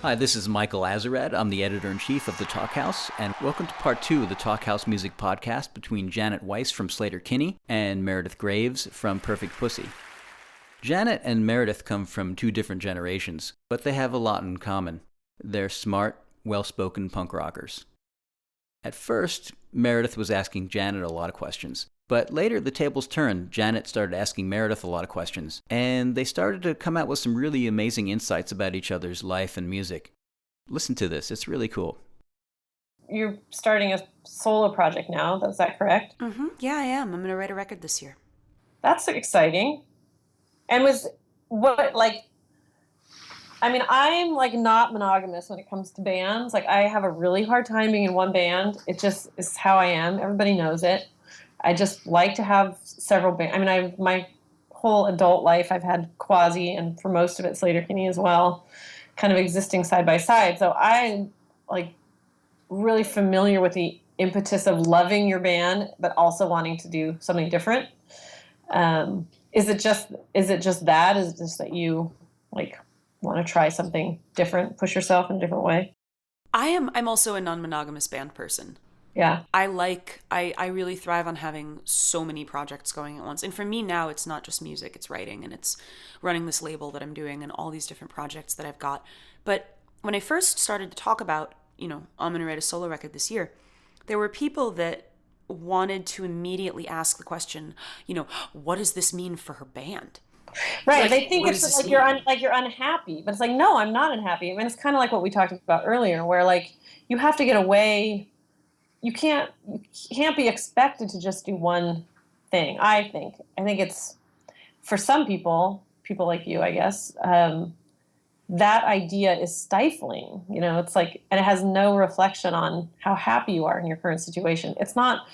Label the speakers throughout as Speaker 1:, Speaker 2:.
Speaker 1: Hi, this is Michael Azarad. I'm the editor-in-chief of the Talkhouse, and welcome to part 2 of the Talkhouse Music Podcast between Janet Weiss from Slater-Kinney and Meredith Graves from Perfect Pussy. Janet and Meredith come from 2 different generations, but they have a lot in common. They're smart, well-spoken punk rockers. At first, Meredith was asking Janet a lot of questions. But later, the tables turned. Janet started asking Meredith a lot of questions, and they started to come out with some really amazing insights about each other's life and music. Listen to this. It's really cool.
Speaker 2: You're starting a solo project now. Is that correct?
Speaker 3: Mm-hmm. Yeah, I am. I'm going to write a record this year.
Speaker 2: That's exciting. And I'm not monogamous when it comes to bands. I have a really hard time being in one band. It just is how I am. Everybody knows it. I just like to have several bands. My whole adult life, I've had Quasi, and for most of it, Slater-Kinney as well, kind of existing side by side. So I'm really familiar with the impetus of loving your band, but also wanting to do something different. Is it just that? Is it just that you want to try something different, push yourself in a different way?
Speaker 3: I'm also a non-monogamous band person.
Speaker 2: Yeah.
Speaker 3: I really thrive on having so many projects going at once. And for me now, it's not just music, it's writing, and it's running this label that I'm doing and all these different projects that I've got. But when I first started to talk about, I'm going to write a solo record this year, there were people that wanted to immediately ask the question, what does this mean for her band?
Speaker 2: Right. They think it's you're unhappy, but it's no, I'm not unhappy. I mean, it's kind of like what we talked about earlier, where you have to get away. You can't be expected to just do one thing. I think it's for some people like you, I guess, that idea is stifling. It's and it has no reflection on how happy you are in your current situation. It's not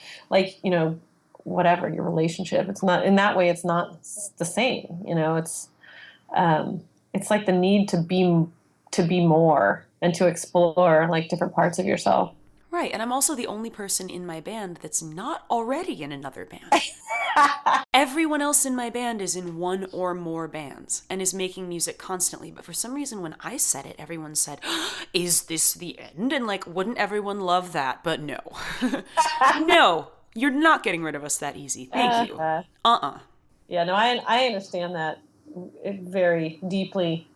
Speaker 2: whatever your relationship. It's not in that way. It's not the same. It's the need to be more and to explore different parts of yourself.
Speaker 3: Right, and I'm also the only person in my band that's not already in another band. Everyone else in my band is in one or more bands and is making music constantly, but for some reason when I said it, everyone said, is this the end? And wouldn't everyone love that? But no. No, you're not getting rid of us that easy. Thank you.
Speaker 2: Yeah, no, I understand that very deeply.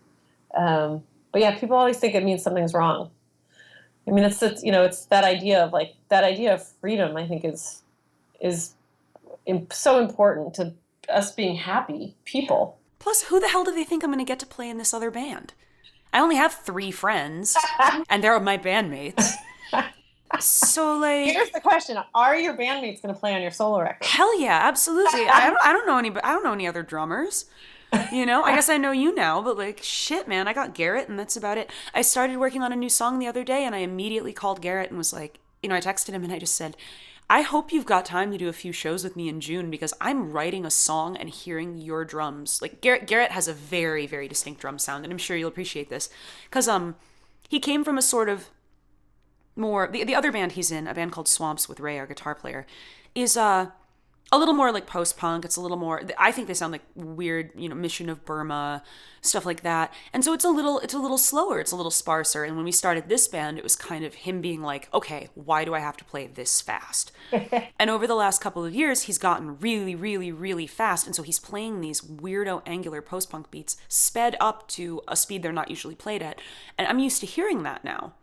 Speaker 2: But yeah, people always think it means something's wrong. I mean, it's that idea of freedom. I think is so important to us being happy people.
Speaker 3: Plus, who the hell do they think I'm going to get to play in this other band? I only have 3 friends, and they're my bandmates. So
Speaker 2: here's the question: are your bandmates going to play on your solo record?
Speaker 3: Hell yeah, absolutely. I don't know any other drummers. I guess I know you now, but shit, man, I got Garrett and that's about it. I started working on a new song the other day and I immediately called Garrett and was I texted him and I just said, I hope you've got time to do a few shows with me in June because I'm writing a song and hearing your drums. Garrett has a very, very distinct drum sound and I'm sure you'll appreciate this because he came from a sort of more, the other band he's in, a band called Swamps with Ray, our guitar player, is a little more post-punk. It's a little more, I think they sound like weird, Mission of Burma, stuff like that. And so it's a little slower. It's a little sparser. And when we started this band, it was kind of him being okay, why do I have to play this fast? And over the last couple of years, he's gotten really, really, really fast. And so he's playing these weirdo angular post-punk beats sped up to a speed they're not usually played at. And I'm used to hearing that now.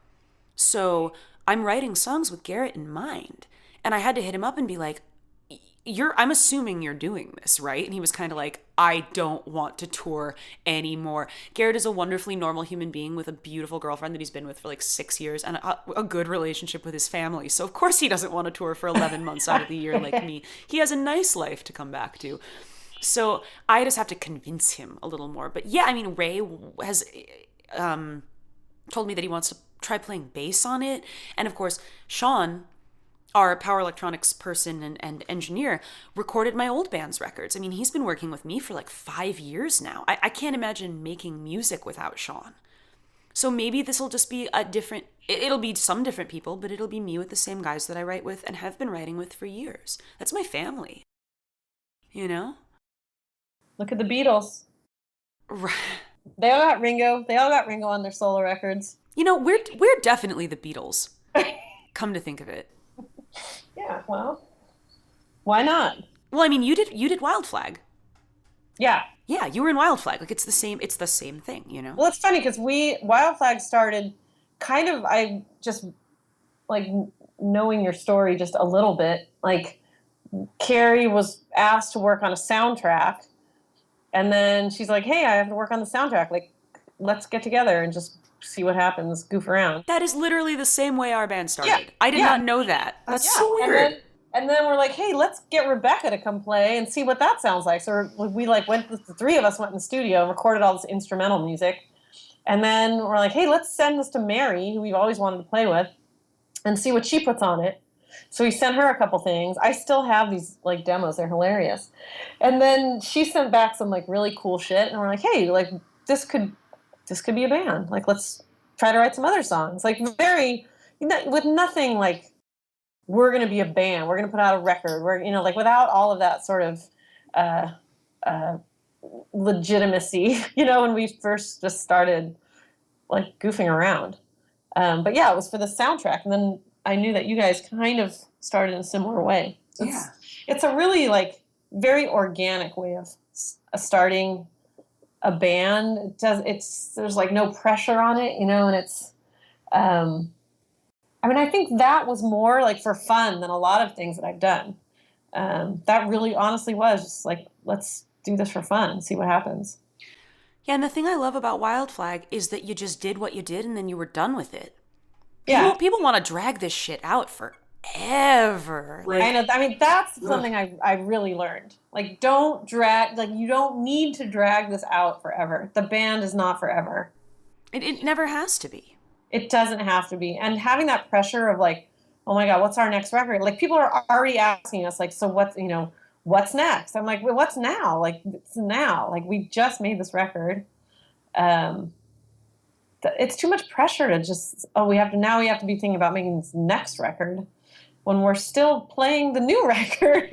Speaker 3: So I'm writing songs with Garrett in mind. And I had to hit him up and be I'm assuming you're doing this, right? And he was kind of I don't want to tour anymore. Garrett is a wonderfully normal human being with a beautiful girlfriend that he's been with for 6 years and a good relationship with his family. So of course he doesn't want to tour for 11 months out of the year like me. He has a nice life to come back to. So I just have to convince him a little more. But yeah, I mean, Ray has told me that he wants to try playing bass on it. And of course, Sean, our power electronics person and engineer, recorded my old band's records. I mean, he's been working with me for 5 years now. I can't imagine making music without Sean. So maybe this will just be it'll be some different people, but it'll be me with the same guys that I write with and have been writing with for years. That's my family.
Speaker 2: Look at the Beatles.
Speaker 3: Right.
Speaker 2: They all got Ringo. They all got Ringo on their solo records.
Speaker 3: You know, we're definitely the Beatles. Come to think of it.
Speaker 2: Yeah, well, why not?
Speaker 3: Well, I mean, you did Wild Flag.
Speaker 2: Yeah.
Speaker 3: Yeah, you were in Wild Flag. Like, it's the same thing, you know?
Speaker 2: Well, it's funny because Wild Flag started kind of, I just, like, knowing your story just a little bit. Like, Carrie was asked to work on a soundtrack, and then she's like, hey, I have to work on the soundtrack. Like, let's get together and just see what happens, goof around.
Speaker 3: That is literally the same way our band started.
Speaker 2: Yeah.
Speaker 3: I did not know that. That's so weird.
Speaker 2: And then we're like, hey, let's get Rebecca to come play and see what that sounds like. So we the three of us went in the studio and recorded all this instrumental music. And then we're like, hey, let's send this to Mary, who we've always wanted to play with, and see what she puts on it. So we sent her a couple things. I still have these like demos. They're hilarious. And then she sent back some like really cool shit. And we're like, hey, like this could be a band. Like, let's try to write some other songs. Like with nothing like, we're going to be a band. We're going to put out a record. We're, like without all of that sort of legitimacy, when we first just started like goofing around. But yeah, it was for the soundtrack. And then I knew that you guys kind of started in a similar way. It's a really like very organic way of starting a band. There's like no pressure on it, and it's, I think that was more like for fun than a lot of things that I've done. That really honestly was just like, let's do this for fun and see what happens.
Speaker 3: Yeah, and the thing I love about Wild Flag is that you just did what you did and then you were done with it.
Speaker 2: Yeah.
Speaker 3: People want to drag this shit out forever.
Speaker 2: Like, I know. I mean, that's something I really learned. Like, don't drag, like, you don't need to drag this out forever. The band is not forever.
Speaker 3: It never has to be.
Speaker 2: It doesn't have to be. And having that pressure of like, oh my God, what's our next record? Like, people are already asking us, like, so what's next? I'm like, well, what's now? Like, it's now. Like, we just made this record. It's too much pressure to just, we have to be thinking about making this next record when we're still playing the new record.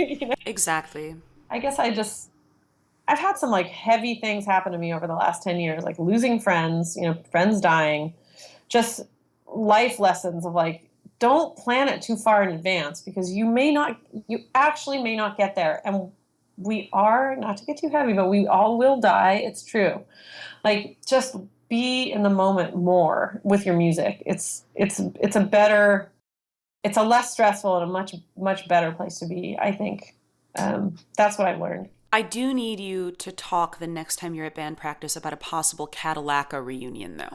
Speaker 3: Exactly.
Speaker 2: I guess I've had some like heavy things happen to me over the last 10 years, like losing friends, friends dying, just life lessons of like, don't plan it too far in advance because you actually may not get there. And we are, not to get too heavy, but we all will die. It's true. Like, just be in the moment more with your music. It's a less stressful and a much, much better place to be, I think. That's what I've learned.
Speaker 3: I do need you to talk the next time you're at band practice about a possible Cadillaca reunion, though.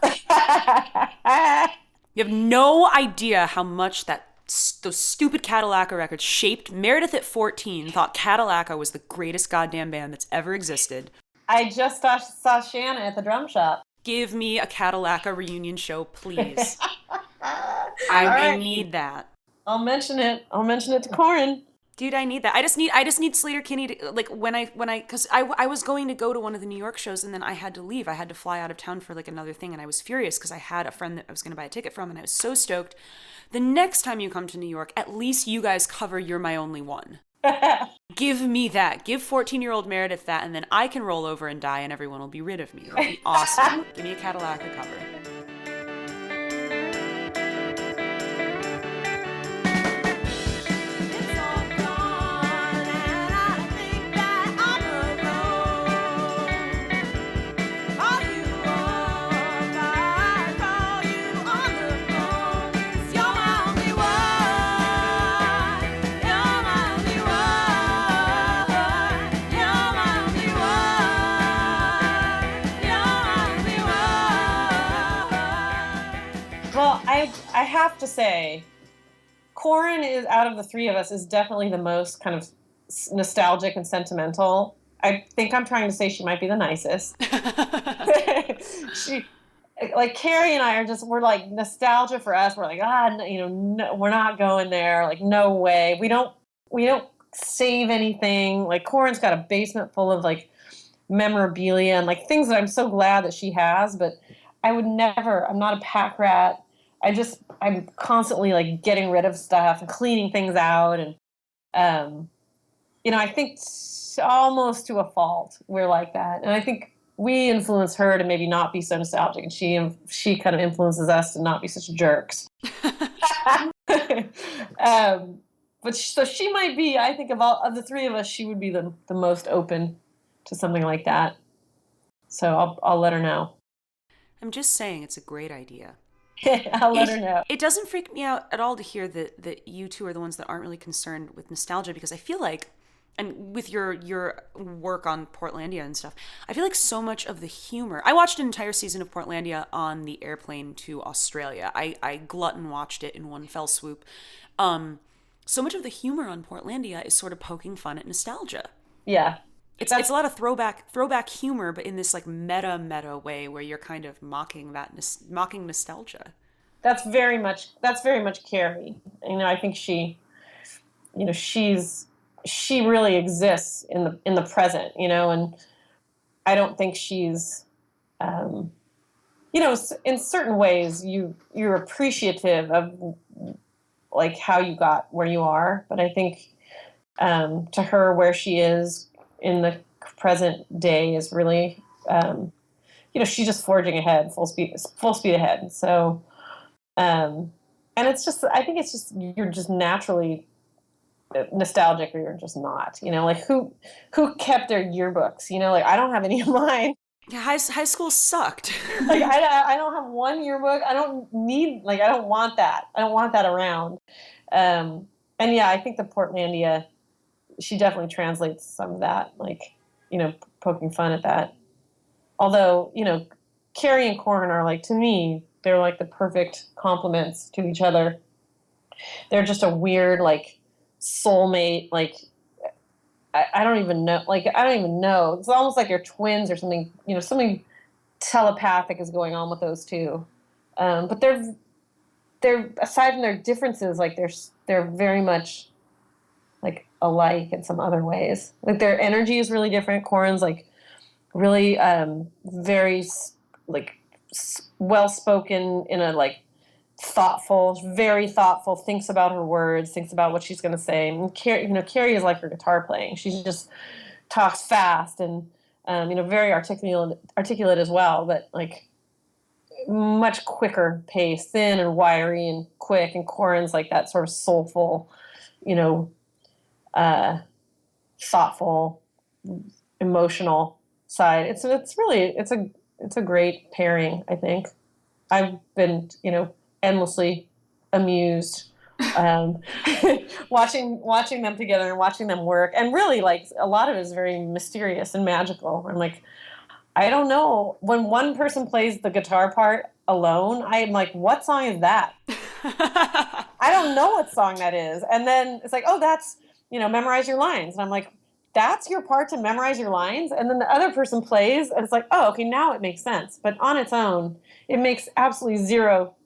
Speaker 3: You have no idea how much those stupid Cadillaca records shaped. Meredith at 14 thought Cadillaca was the greatest goddamn band that's ever existed.
Speaker 2: I just saw Shanna at the drum shop.
Speaker 3: Give me a Cadillaca reunion show, please. I need that.
Speaker 2: I'll mention it to Corin.
Speaker 3: Dude, I need that. I just need Slater Kinney to, like, because I was going to go to one of the New York shows and then I had to leave. I had to fly out of town for like another thing and I was furious because I had a friend that I was going to buy a ticket from and I was so stoked. The next time you come to New York, at least you guys cover You're My Only One. Give me that. Give 14-year-old Meredith that and then I can roll over and die and everyone will be rid of me. It'll be awesome. Give me a Cadillac cover.
Speaker 2: I have to say, Corin is, out of the three of us, is definitely the most kind of nostalgic and sentimental. I think I'm trying to say she might be the nicest. Like Carrie and I we're like nostalgia for us. We're like, no, we're not going there. Like, no way. We don't save anything. Like, Corin's got a basement full of like memorabilia and like things that I'm so glad that she has, but I'm not a pack rat. I'm constantly like getting rid of stuff and cleaning things out. And, I think almost to a fault we're like that. And I think we influence her to maybe not be so nostalgic, and she kind of influences us to not be such jerks. So she might be, I think of the three of us, she would be the most open to something like that. So I'll let her know.
Speaker 3: I'm just saying it's a great idea.
Speaker 2: I'll let her know.
Speaker 3: It doesn't freak me out at all to hear that you two are the ones that aren't really concerned with nostalgia, because I feel like, and with your work on Portlandia and stuff, I feel like so much of the humor... I watched an entire season of Portlandia on the airplane to Australia. I glutton watched it in one fell swoop. So much of the humor on Portlandia is sort of poking fun at nostalgia.
Speaker 2: Yeah.
Speaker 3: It's a lot of throwback humor, but in this like meta way where you're kind of mocking nostalgia. That's very much
Speaker 2: Carrie. I think she really exists in the present, and I don't think she's, in certain ways you're appreciative of like how you got where you are, but I think to her where she is in the present day is really, she's just forging ahead, full speed ahead. So, and it's just, I think it's just, you're just naturally nostalgic, or you're just not, like who kept their yearbooks, like I don't have any of mine.
Speaker 3: Yeah, high school sucked.
Speaker 2: Like I don't have one yearbook. I don't want that. I don't want that around. And yeah, I think the Portlandia, she definitely translates some of that, like, poking fun at that. Although, Carrie and Corin are like, to me, they're like the perfect complements to each other. They're just a weird, like, soulmate, like, I don't even know. It's almost like they're twins or something, something telepathic is going on with those two. But they're aside from their differences, like they're very much like alike in some other ways. Like their energy is really different. Corin's like really very like well-spoken in a like very thoughtful, thinks about her words, thinks about what she's going to say. And Carrie is like her guitar playing. She just talks fast and, very articulate as well, but like much quicker pace, thin and wiry and quick. And Corin's like that sort of soulful, thoughtful, emotional side. It's a great pairing, I think. I've been, endlessly amused watching them together and watching them work, and really like a lot of it is very mysterious and magical. I'm like, I don't know, when one person plays the guitar part alone, I'm like, what song is that? I don't know what song that is. And then it's like, oh, that's, memorize your lines. And I'm like, that's your part to memorize your lines? And then the other person plays, and it's like, oh, okay, now it makes sense. But on its own, it makes absolutely zero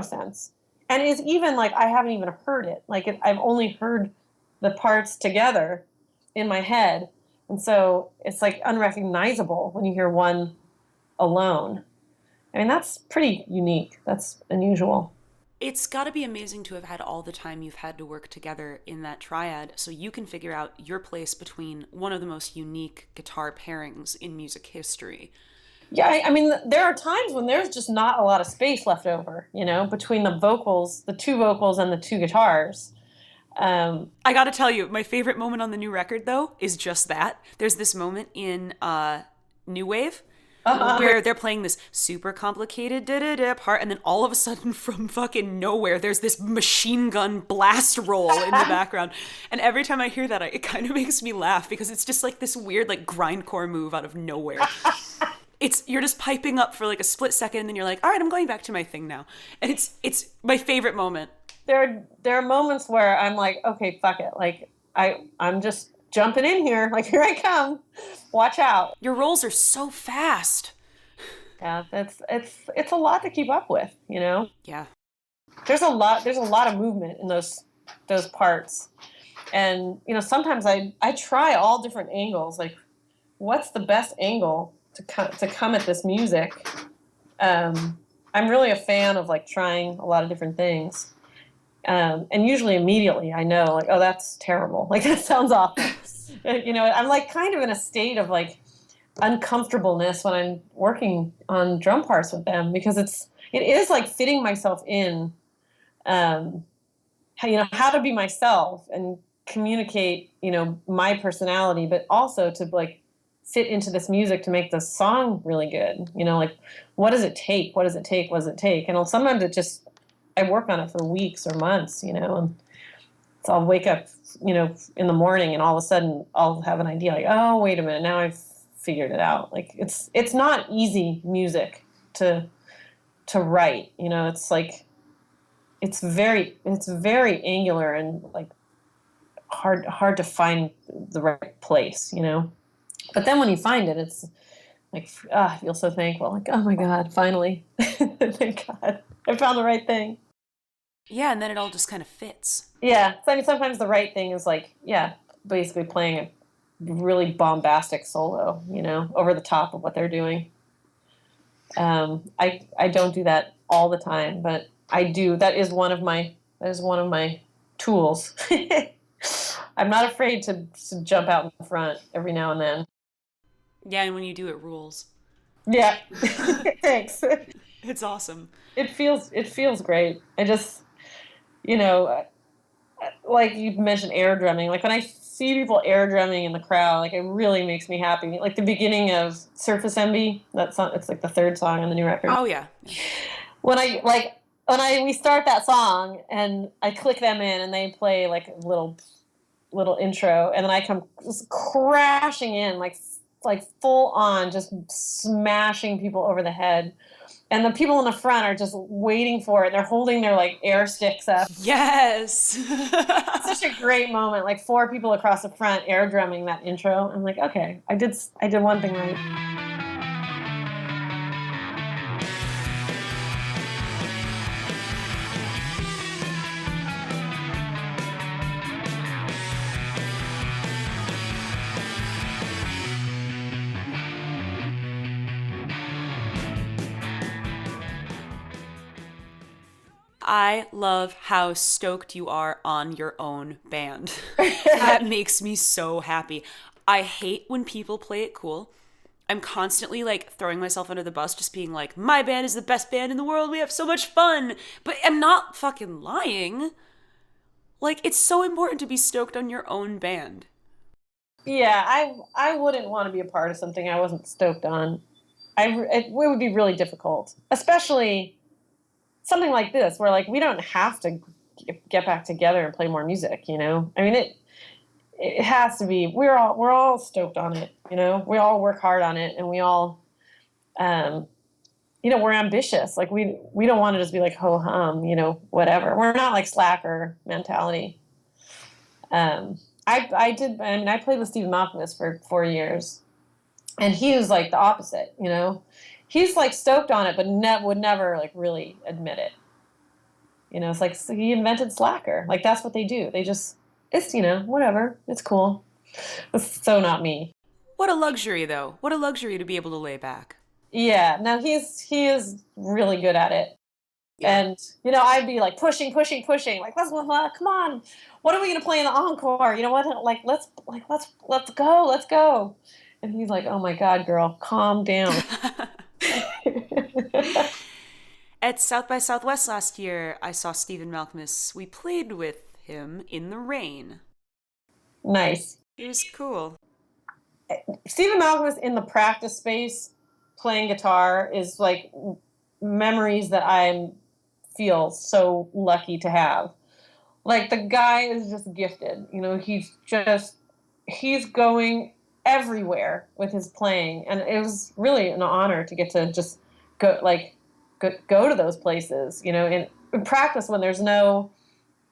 Speaker 2: sense. And it's even like, I haven't even heard it. Like, I've only heard the parts together in my head. And so it's like unrecognizable when you hear one alone. I mean, that's pretty unique. That's unusual.
Speaker 3: It's got to be amazing to have had all the time you've had to work together in that triad so you can figure out your place between one of the most unique guitar pairings in music history.
Speaker 2: Yeah, I mean, there are times when there's just not a lot of space left over, between the vocals, the two vocals and the two guitars.
Speaker 3: I got to tell you, my favorite moment on the new record, though, is just that. There's this moment in New Wave where they're playing this super complicated da-da-da part, and then all of a sudden from fucking nowhere there's this machine gun blast roll in the background. And every time I hear that, it kind of makes me laugh, because it's just like this weird like grindcore move out of nowhere. You're just piping up for like a split second, and then you're like, all right, I'm going back to my thing now. And it's my favorite moment.
Speaker 2: There are moments where I'm like, okay, fuck it. Like I'm just jumping in here. Like, here I come. Watch out.
Speaker 3: Your rolls are so fast.
Speaker 2: Yeah, it's a lot to keep up with,
Speaker 3: Yeah.
Speaker 2: There's a lot of movement in those parts. And, sometimes I try all different angles. Like, what's the best angle to come at this music? I'm really a fan of like trying a lot of different things. And usually immediately I know, like, oh, that's terrible. Like, that sounds awful. I'm like kind of in a state of like uncomfortableness when I'm working on drum parts with them, because it is like fitting myself in, how to be myself and communicate, my personality, but also to like fit into this music to make the song really good. Like, what does it take? What does it take? What does it take? And sometimes I work on it for weeks or months, and so I'll wake up, in the morning, and all of a sudden I'll have an idea like, oh, wait a minute, now I've figured it out. Like, it's not easy music to write. It's like, it's very angular and like hard to find the right place, But then when you find it, it's like, I feel so thankful. Like, oh my God, finally. Thank God. I found the right thing.
Speaker 3: Yeah, and then it all just kind of fits.
Speaker 2: Yeah. So, I mean, sometimes the right thing is like, basically playing a really bombastic solo, over the top of what they're doing. I don't do that all the time, but I do. That is one of my tools. I'm not afraid to jump out in the front every now and then.
Speaker 3: Yeah, and when you do, it rules.
Speaker 2: Yeah. Thanks.
Speaker 3: It's awesome.
Speaker 2: It feels great. I just, like you mentioned air drumming. Like when I see people air drumming in the crowd, like it really makes me happy. Like the beginning of Surface Envy, that song, it's like the third song on the new record.
Speaker 3: Oh yeah.
Speaker 2: When we start that song and I click them in and they play like a little intro, and then I come just crashing in like full on, just smashing people over the head. And the people in the front are just waiting for it. They're holding their like air sticks up.
Speaker 3: Yes.
Speaker 2: It's such a great moment. Like 4 people across the front air drumming that intro. I'm like, okay, I did one thing right.
Speaker 3: I love how stoked you are on your own band. That makes me so happy. I hate when people play it cool. I'm constantly like throwing myself under the bus, just being like, my band is the best band in the world. We have so much fun. But I'm not fucking lying. Like, it's so important to be stoked on your own band.
Speaker 2: Yeah, I wouldn't want to be a part of something I wasn't stoked on. It would be really difficult, especially something like this, where like we don't have to get back together and play more music. I mean, it has to be. We're all stoked on it. We all work hard on it, and we all, we're ambitious. Like we don't want to just be like ho hum. Whatever. We're not like slacker mentality. I played with Stephen Malcolmus for 4 years, and he was like the opposite. He's like stoked on it, but would never like really admit it. It's like he invented slacker. Like that's what they do. They just, it's, whatever. It's cool. It's so not me.
Speaker 3: What a luxury though. What a luxury to be able to lay back.
Speaker 2: Yeah. No, he is really good at it. Yeah. And, I'd be like pushing. Like, come on. What are we going to play in the encore? You know what? Like, let's go. And he's like, oh my God, girl, calm down.
Speaker 3: At South by Southwest last year, I saw Stephen Malcolmus. We played with him in the rain.
Speaker 2: Nice.
Speaker 3: It was cool.
Speaker 2: Stephen Malcolmus in the practice space playing guitar is like memories that I feel so lucky to have. Like the guy is just gifted. He's going everywhere with his playing, and it was really an honor to get to just go to those places, in practice when there's no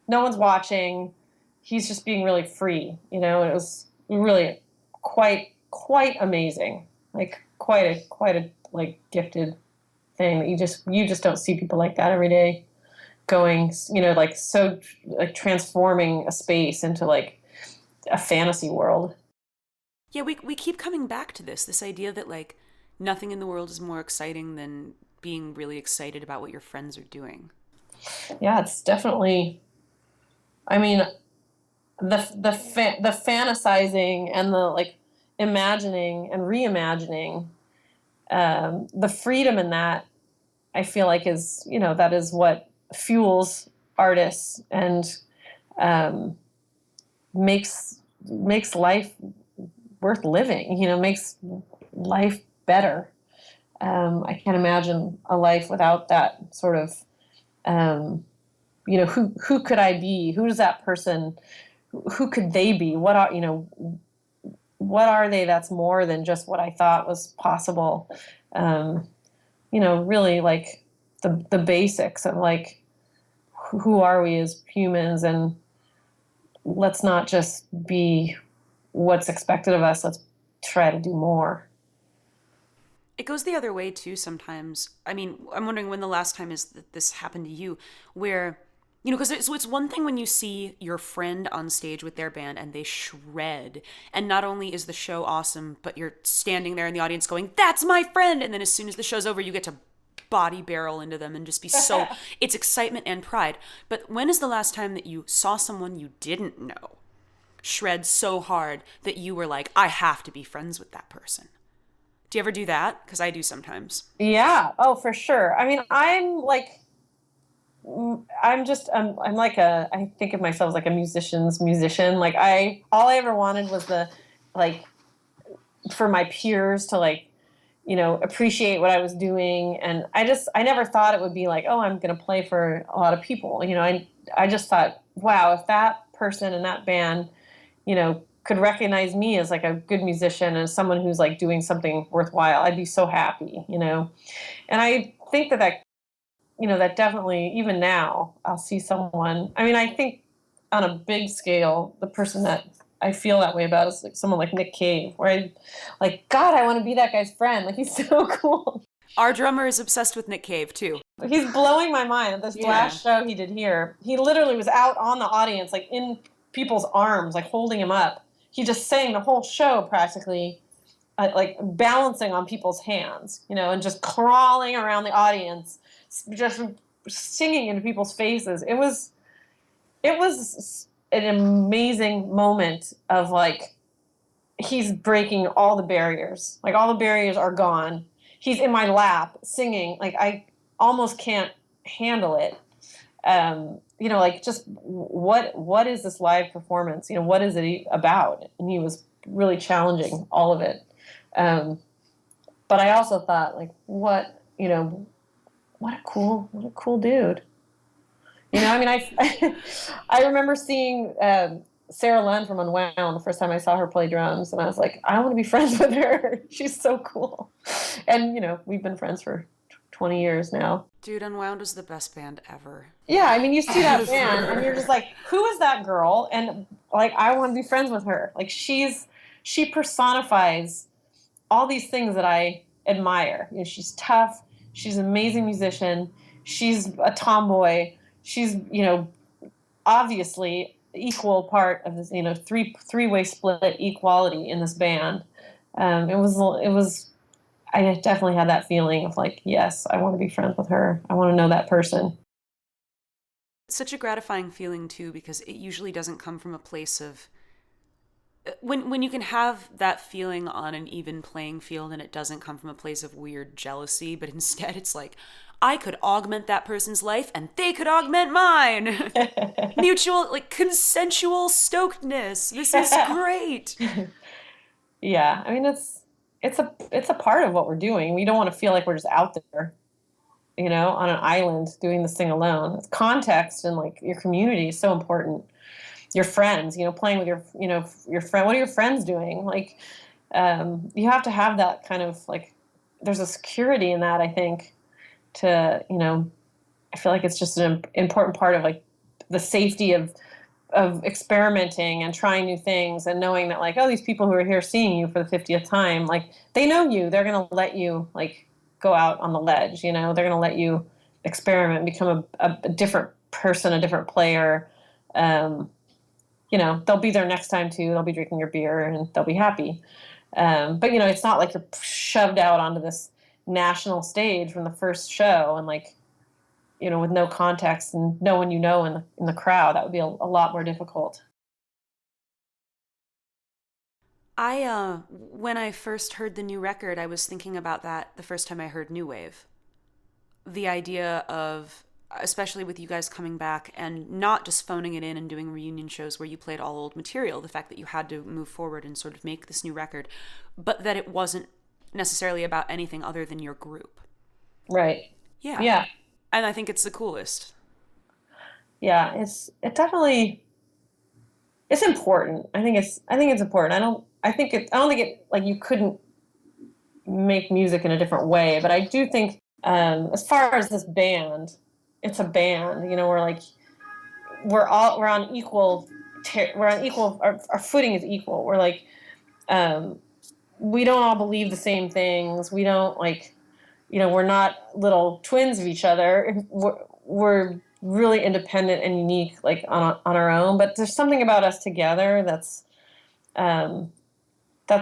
Speaker 2: one's watching. He's just being really free, and it was really quite amazing. Like quite a like gifted thing that you just don't see people like that every day going, like so like transforming a space into like a fantasy world.
Speaker 3: Yeah, we keep coming back to this idea that like nothing in the world is more exciting than being really excited about what your friends are doing.
Speaker 2: Yeah, it's definitely, I mean, the fantasizing and the like imagining and reimagining, the freedom in that, I feel like is, that is what fuels artists and makes life worth living, makes life better. I can't imagine a life without that sort of, who could I be? Who is that person? Who could they be? What are they that's more than just what I thought was possible? Really like the basics of like, who are we as humans? And let's not just be what's expected of us. Let's try to do more.
Speaker 3: It goes the other way too sometimes. I mean, I'm wondering when the last time is that this happened to you, where, because it's one thing when you see your friend on stage with their band and they shred, and not only is the show awesome, but you're standing there in the audience going, "That's my friend," and then as soon as the show's over, you get to body barrel into them and just be so, it's excitement and pride. But when is the last time that you saw someone you didn't know shred so hard that you were like, I have to be friends with that person? Do you ever do that? Because I do sometimes.
Speaker 2: Yeah. Oh, for sure. I mean, I'm like I think of myself as like a musician's musician. Like all I ever wanted was for my peers to appreciate what I was doing. And I never thought it would be like, oh, I'm going to play for a lot of people. I just thought, wow, if that person in that band, could recognize me as like a good musician and someone who's like doing something worthwhile, I'd be so happy, And I think that definitely, even now, I'll see someone. I mean, I think on a big scale, the person that I feel that way about is like someone like Nick Cave, where God, I want to be that guy's friend. Like, he's so cool.
Speaker 3: Our drummer is obsessed with Nick Cave too.
Speaker 2: He's blowing my mind. At this last show he did here, he literally was out on the audience, like in people's arms, like holding him up. He just sang the whole show practically, like balancing on people's hands, and just crawling around the audience, just singing into people's faces. It was an amazing moment of like, he's breaking all the barriers. Like, all the barriers are gone. He's in my lap singing. Like, I almost can't handle it. Just what is this live performance? What is it about? And he was really challenging all of it. But I also thought, like, what a cool dude. I mean, I remember seeing Sarah Lunn from Unwound the first time I saw her play drums, and I was like, I want to be friends with her. She's so cool. And, we've been friends for 20 years now.
Speaker 3: Dude, Unwound was the best band ever.
Speaker 2: Yeah, I mean, you see that band, and you're just like, who is that girl? And, like, I want to be friends with her. Like, she personifies all these things that I admire. She's tough. She's an amazing musician. She's a tomboy. She's, obviously equal part of this, three-way split equality in this band. It was, I definitely had that feeling of like, yes, I want to be friends with her. I want to know that person.
Speaker 3: It's such a gratifying feeling too, because it usually doesn't come from a place of, when you can have that feeling on an even playing field and it doesn't come from a place of weird jealousy, but instead it's like, I could augment that person's life and they could augment mine. Mutual, like, consensual stokedness. This is great.
Speaker 2: Yeah. I mean, it's a part of what we're doing. We don't want to feel like we're just out there, on an island doing this thing alone. It's context and like your community is so important. Your friends, playing with your friend. What are your friends doing? Like, you have to have that kind of like, there's a security in that, I think, to, I feel like it's just an important part of like the safety of experimenting and trying new things and knowing that like, oh, these people who are here seeing you for the 50th time, like, they know you. They're going to let you like go out on the ledge, they're going to let you experiment, become a different person, a different player. They'll be there next time too. They'll be drinking your beer and they'll be happy. But it's not like you're shoved out onto this national stage from the first show and like, with no context and no one in the crowd. That would be a lot more difficult.
Speaker 3: When I first heard the new record, I was thinking about that the first time I heard new wave. The idea of, especially with you guys coming back and not just phoning it in and doing reunion shows where you played all old material, the fact that you had to move forward and sort of make this new record, but that it wasn't necessarily about anything other than your group.
Speaker 2: Right.
Speaker 3: Yeah.
Speaker 2: Yeah.
Speaker 3: And I think it's the coolest.
Speaker 2: Yeah, it's important. I think it's important. I don't think it like you couldn't make music in a different way, but I do think as far as this band, it's a band, you know, we're on equal our footing is equal. We're like we don't all believe the same things. We don't like, you know, we're not little twins of each other. We're really independent and unique, like on our own. But there's something about us together that's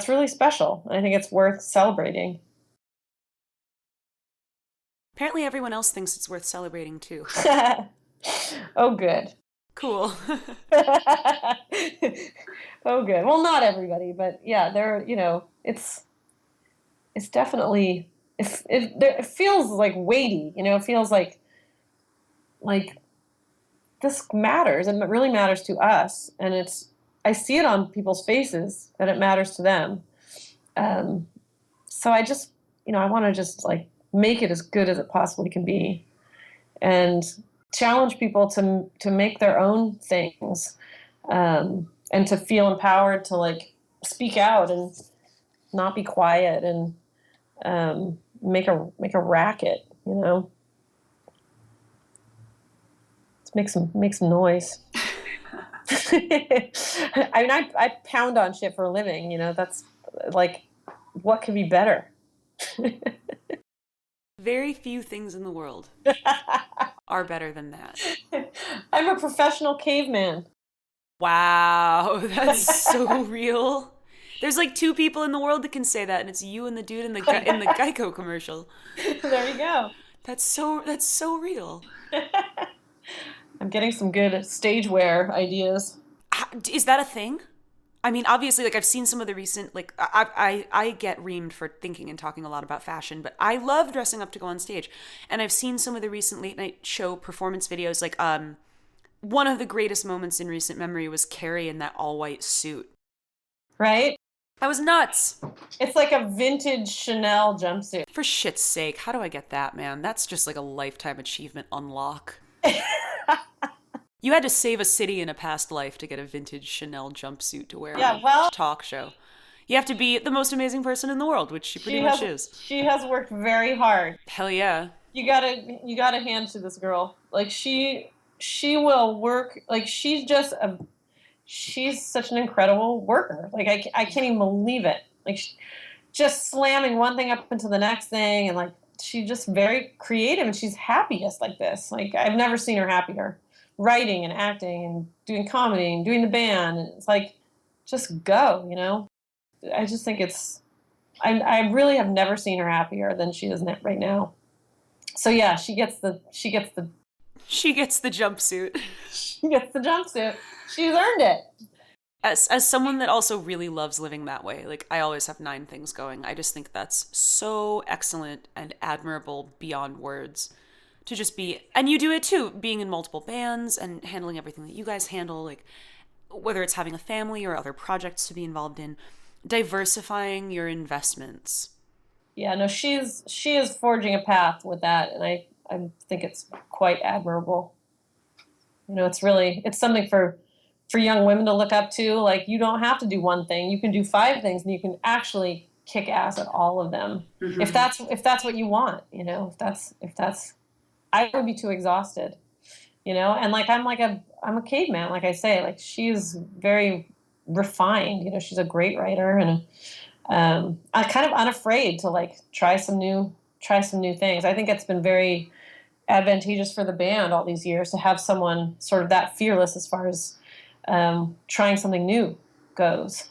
Speaker 2: really special. I think it's worth celebrating.
Speaker 3: Apparently everyone else thinks it's worth celebrating too.
Speaker 2: Oh, good.
Speaker 3: Cool.
Speaker 2: Oh, good. Well, not everybody, but yeah, there. You know, it's definitely it feels like weighty. You know, it feels like this matters, and it really matters to us, and I see it on people's faces that it matters to them. So I just, you know, I want to just like make it as good as it possibly can be, and challenge people to make their own things, and to feel empowered to like speak out and not be quiet and make a racket, you know. Let's make some noise. I mean, I pound on shit for a living, you know. That's like, what could be better?
Speaker 3: Very few things in the world are better than that.
Speaker 2: I'm a professional caveman.
Speaker 3: Wow, that's so real. There's like 2 people in the world that can say that, and it's you and the dude in the Geico commercial.
Speaker 2: There you go.
Speaker 3: That's so real.
Speaker 2: I'm getting some good stage wear ideas.
Speaker 3: Is that a thing? I mean, obviously, like I've seen some of the recent, like I get reamed for thinking and talking a lot about fashion, but I love dressing up to go on stage. And I've seen some of the recent late night show performance videos. Like one of the greatest moments in recent memory was Carrie in that all white suit.
Speaker 2: Right?
Speaker 3: I was nuts.
Speaker 2: It's like a vintage Chanel jumpsuit.
Speaker 3: For shit's sake, how do I get that, man? That's just like a lifetime achievement unlock. You had to save a city in a past life to get a vintage Chanel jumpsuit to wear on a talk show. You have to be the most amazing person in the world, which she pretty much is.
Speaker 2: She has worked very hard.
Speaker 3: Hell yeah.
Speaker 2: You gotta hand to this girl. Like she will work. Like she's such an incredible worker. Like I can't even believe it. Like just slamming one thing up into the next thing, and like she's just very creative, and she's happiest like this. Like I've never seen her happier. Writing and acting and doing comedy and doing the band, and it's like, just go, you know. I just think I really have never seen her happier than she is right now. So yeah, she gets the jumpsuit.
Speaker 3: She gets the jumpsuit.
Speaker 2: She's earned it.
Speaker 3: As someone that also really loves living that way, like I always have 9 things going. I just think that's so excellent and admirable beyond words. To just be, and you do it too, being in multiple bands and handling everything that you guys handle, like whether it's having a family or other projects to be involved in, diversifying your investments. Yeah, no, she is forging a path with that, and I think it's quite admirable. You know, it's something for young women to look up to. Like, you don't have to do one thing; you can do 5 things, and you can actually kick ass at all of them. Mm-hmm. If that's what you want, you know, if that's I would be too exhausted, you know. And like I'm a caveman, like I say. Like she's very refined, you know. She's a great writer, and I'm kind of unafraid to like try some new things. I think it's been very advantageous for the band all these years to have someone sort of that fearless as far as trying something new goes.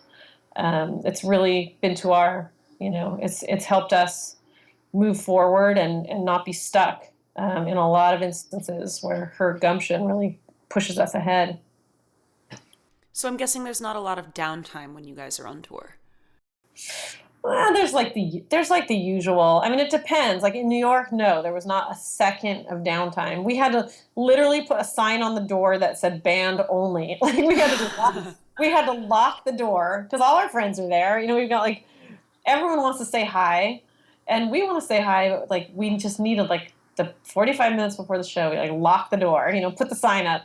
Speaker 3: It's really been to our, you know, it's helped us move forward and not be stuck. In a lot of instances where her gumption really pushes us ahead. So I'm guessing there's not a lot of downtime when you guys are on tour.
Speaker 2: Well, there's like the usual. I mean, it depends. Like in New York, no, there was not a second of downtime. We had to literally put a sign on the door that said "band only." Like we had to lock the door because all our friends are there. You know, we've got like everyone wants to say hi, and we want to say hi, but like we just needed like the 45 minutes before the show, we like lock the door. You know, put the sign up.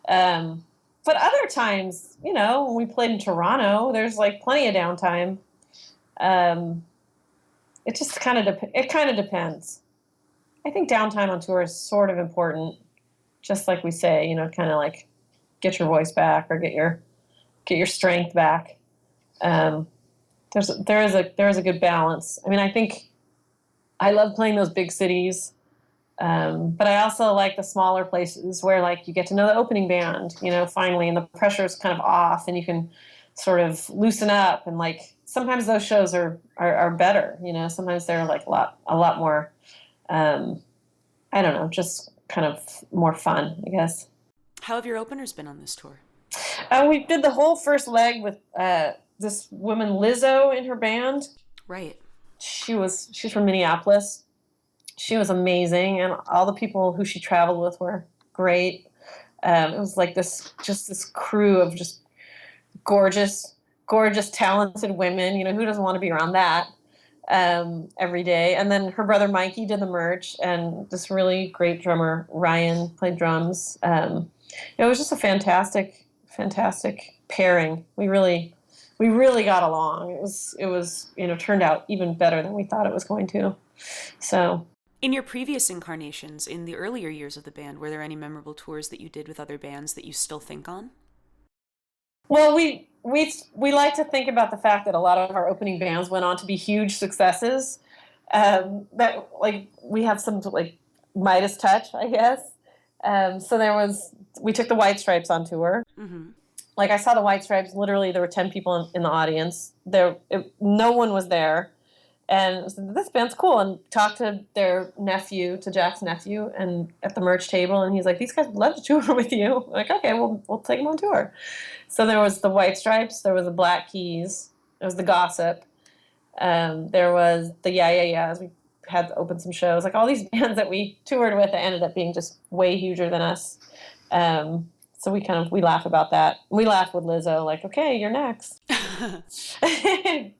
Speaker 2: But other times, you know, when we played in Toronto, there's like plenty of downtime. It just kind of it kind of depends. I think downtime on tour is sort of important, just like we say, you know, kind of like get your voice back or get your strength back. There is a good balance. I mean, I think I love playing those big cities, but I also like the smaller places where like you get to know the opening band, you know, finally, and the pressure's kind of off, and you can sort of loosen up, and like sometimes those shows are better, you know. Sometimes they're like a lot more, I don't know, just kind of more fun, I guess.
Speaker 3: How have your openers been on this tour?
Speaker 2: We did the whole first leg with this woman Lizzo in her band.
Speaker 3: Right.
Speaker 2: She's from Minneapolis. She was amazing, and all the people who she traveled with were great. It was like this crew of just gorgeous, talented women. You know, who doesn't want to be around that every day? And then her brother Mikey did the merch, and this really great drummer Ryan played drums. It was just a fantastic pairing. We really got along. It was you know, turned out even better than we thought it was going to. So.
Speaker 3: In your previous incarnations, in the earlier years of the band, were there any memorable tours that you did with other bands that you still think on?
Speaker 2: Well, we like to think about the fact that a lot of our opening bands went on to be huge successes. That like we have some like Midas touch, I guess. So we took the White Stripes on tour. Mm-hmm. Like I saw the White Stripes. Literally, there were 10 people in the audience. No one was there. And this band's cool, and talked to their nephew, to Jack's nephew, and at the merch table, and he's like, "These guys would love to tour with you." I'm like, okay, we'll take them on tour. So there was the White Stripes, there was the Black Keys, there was the Gossip, there was the Yeah Yeah Yeahs. We had to open some shows, like all these bands that we toured with that ended up being just way huger than us. So we laugh about that. We laugh with Lizzo, like, okay, you're next.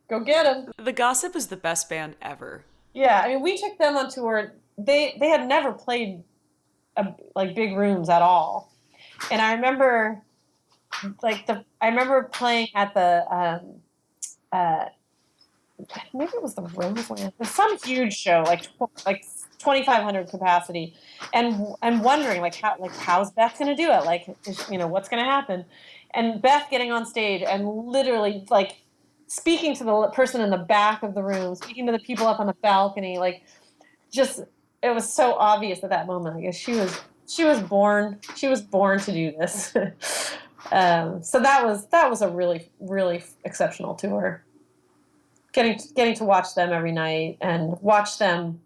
Speaker 2: Go get them.
Speaker 3: The Gossip is the best band ever.
Speaker 2: Yeah, I mean, we took them on tour. They had never played like big rooms at all, and I remember playing at the maybe it was the Roseland. It was some huge show, like 2,500 capacity, and wondering how's Beth gonna do it? Like, you know, what's gonna happen? And Beth getting on stage and literally like speaking to the person in the back of the room, speaking to the people up on the balcony, like just it was so obvious at that moment. I guess she was born to do this. So that was a really, really exceptional tour. Getting to watch them every night and watch them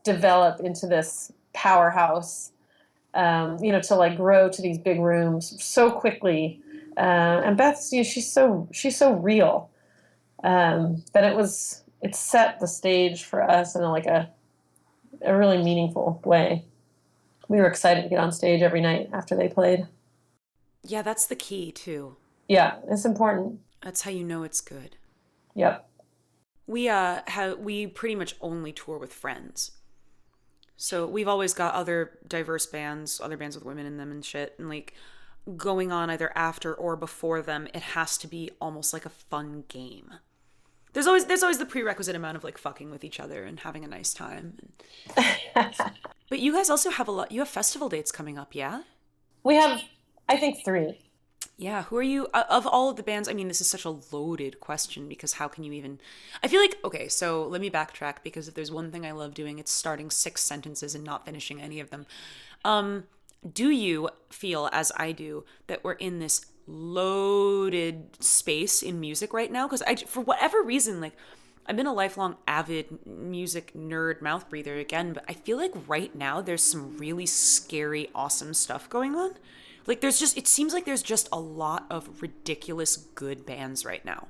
Speaker 2: develop into this powerhouse, you know, to like grow to these big rooms so quickly. And Beth, you know, she's so real, that it set the stage for us in a really meaningful way. We were excited to get on stage every night after they played.
Speaker 3: Yeah, that's the key too.
Speaker 2: Yeah, it's important.
Speaker 3: That's how you know it's good.
Speaker 2: Yep.
Speaker 3: We pretty much only tour with friends. So we've always got other diverse bands, other bands with women in them and shit, and like going on either after or before them, it has to be almost like a fun game. There's always the prerequisite amount of like fucking with each other and having a nice time. But you guys also have you have festival dates coming up, yeah?
Speaker 2: We have, I think, 3.
Speaker 3: Yeah, who are you, of all of the bands, I mean, this is such a loaded question because how can you even, I feel like, okay, so let me backtrack because if there's one thing I love doing, it's starting 6 sentences and not finishing any of them. Do you feel, as I do, that we're in this loaded space in music right now? Because for whatever reason, like, I've been a lifelong avid music nerd mouth breather again, but I feel like right now there's some really scary, awesome stuff going on. Like it seems like there's just a lot of ridiculous good bands right now.